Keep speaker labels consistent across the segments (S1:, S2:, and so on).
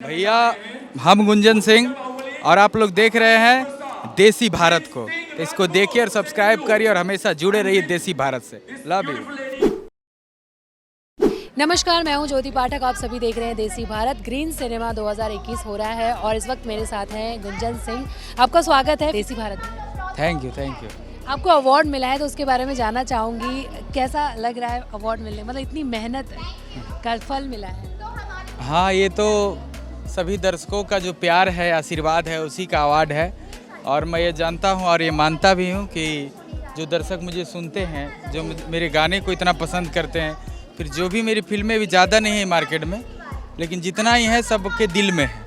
S1: भैया हम गुंजन सिंह और आप लोग देख रहे हैं देसी भारत को। तो इसको देखिए और सब्सक्राइब करिए और हमेशा जुड़े रहिए देसी भारत से। Love you.
S2: नमस्कार, मैं हूं ज्योति पाठक। आप सभी देख रहे हैं देसी भारत। ग्रीन सिनेमा 2021 हो रहा है और इस वक्त मेरे साथ हैं गुंजन सिंह। आपका स्वागत है देसी भारत में।
S1: Thank you thank you.
S2: आपको अवार्ड मिला है तो उसके बारे में जानना चाहूँगी, कैसा लग रहा है अवार्ड मिलने, मतलब इतनी मेहनत का फल मिला है।
S1: हाँ, ये तो सभी दर्शकों का जो प्यार है, आशीर्वाद है, उसी का अवार्ड है। और मैं ये जानता हूँ और ये मानता भी हूँ कि जो दर्शक मुझे सुनते हैं, जो मेरे गाने को इतना पसंद करते हैं, फिर जो भी मेरी फिल्में भी ज़्यादा नहीं है मार्केट में, लेकिन जितना ही है सबके दिल में है,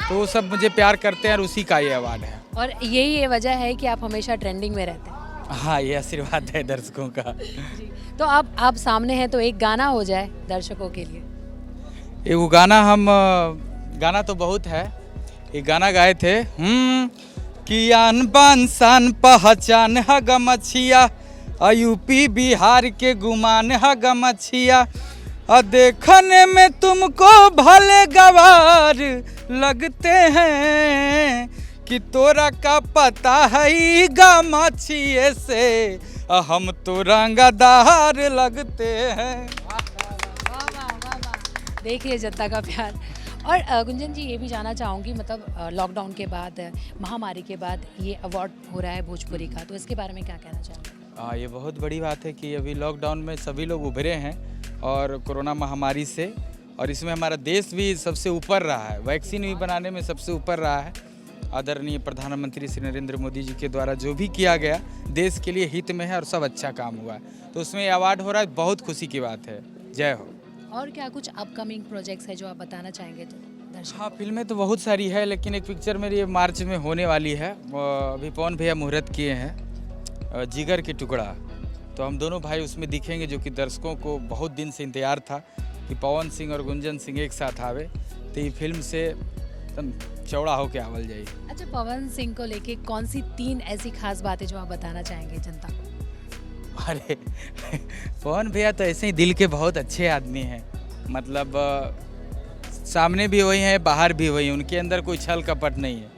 S1: तो वो सब मुझे प्यार करते हैं और उसी का ये अवार्ड है।
S2: और यही ये वजह है कि आप हमेशा ट्रेंडिंग में रहते हैं।
S1: हाँ, ये आशीर्वाद है दर्शकों का।
S2: जी, तो आप सामने हैं तो एक गाना हो जाए दर्शकों के लिए।
S1: एगो गाना तो बहुत है। एक गाना गाए थे कि आन बान शान पहचान है गमछिया, यूपी बिहार के गुमान है गमछिया, देखने में तुमको भले गवार लगते हैं कि तोरा का पता है गमछिए से हम तो रंगदार लगते हैं।
S2: देखिए जनता का प्यार। और गुंजन जी, ये भी जानना चाहूँगी, मतलब लॉकडाउन के बाद, महामारी के बाद ये अवार्ड हो रहा है भोजपुरी का, तो इसके बारे में क्या कहना चाहेंगे?
S1: ये बहुत बड़ी बात है कि अभी लॉकडाउन में सभी लोग उभरे हैं और कोरोना महामारी से, और इसमें हमारा देश भी सबसे ऊपर रहा है, वैक्सीन भी बनाने में सबसे ऊपर रहा है। आदरणीय प्रधानमंत्री श्री नरेंद्र मोदी जी के द्वारा जो भी किया गया देश के लिए हित में है और सब अच्छा काम हुआ है, तो उसमें अवार्ड हो रहा है, बहुत खुशी की बात है। जय हो।
S2: और क्या कुछ अपकमिंग प्रोजेक्ट्स है जो आप बताना चाहेंगे तो दर्शक?
S1: हाँ, फिल्में तो बहुत सारी है, लेकिन एक पिक्चर मेरी ये मार्च में होने वाली है। अभी पवन भैया मुहूर्त किए हैं, जिगर के टुकड़ा, तो हम दोनों भाई उसमें दिखेंगे, जो कि दर्शकों को बहुत दिन से इंतजार था कि पवन सिंह और गुंजन सिंह एक साथ आवे, तो ये फिल्म से एकदम चौड़ा होके आवल जाए।
S2: अच्छा, पवन सिंह को लेके कौन सी 3 ऐसी खास बातें जो आप बताना चाहेंगे जनता को?
S1: अरे पवन भैया तो ऐसे ही दिल के बहुत अच्छे आदमी हैं, मतलब सामने भी वही हैं, बाहर भी वही, उनके अंदर कोई छल कपट नहीं है,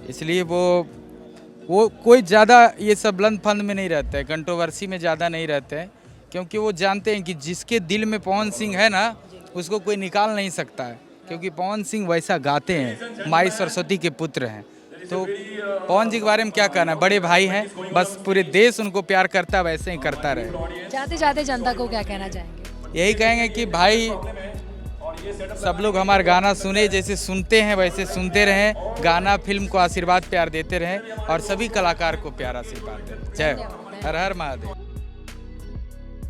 S1: इसलिए वो कोई ज़्यादा ये सब लंद फंद में नहीं रहते हैं, कंट्रोवर्सी में ज़्यादा नहीं रहते हैं, क्योंकि वो जानते हैं कि जिसके दिल में पवन सिंह है ना, उसको कोई निकाल नहीं सकता है, क्योंकि पवन सिंह वैसा गाते हैं, माई सरस्वती के पुत्र हैं। तो पवन जी के बारे में क्या कहना है, बड़े भाई हैं, बस पूरे देश उनको प्यार करता है, वैसे ही करता रहे।
S2: जाते जाते जनता को क्या कहना चाहेंगे?
S1: यही कहेंगे कि भाई सब लोग हमारा गाना सुने, जैसे सुनते हैं वैसे सुनते रहें, गाना फिल्म को आशीर्वाद प्यार देते रहें और सभी कलाकार को प्यार आशीर्वाद दें। जय हो। हर हर महादेव।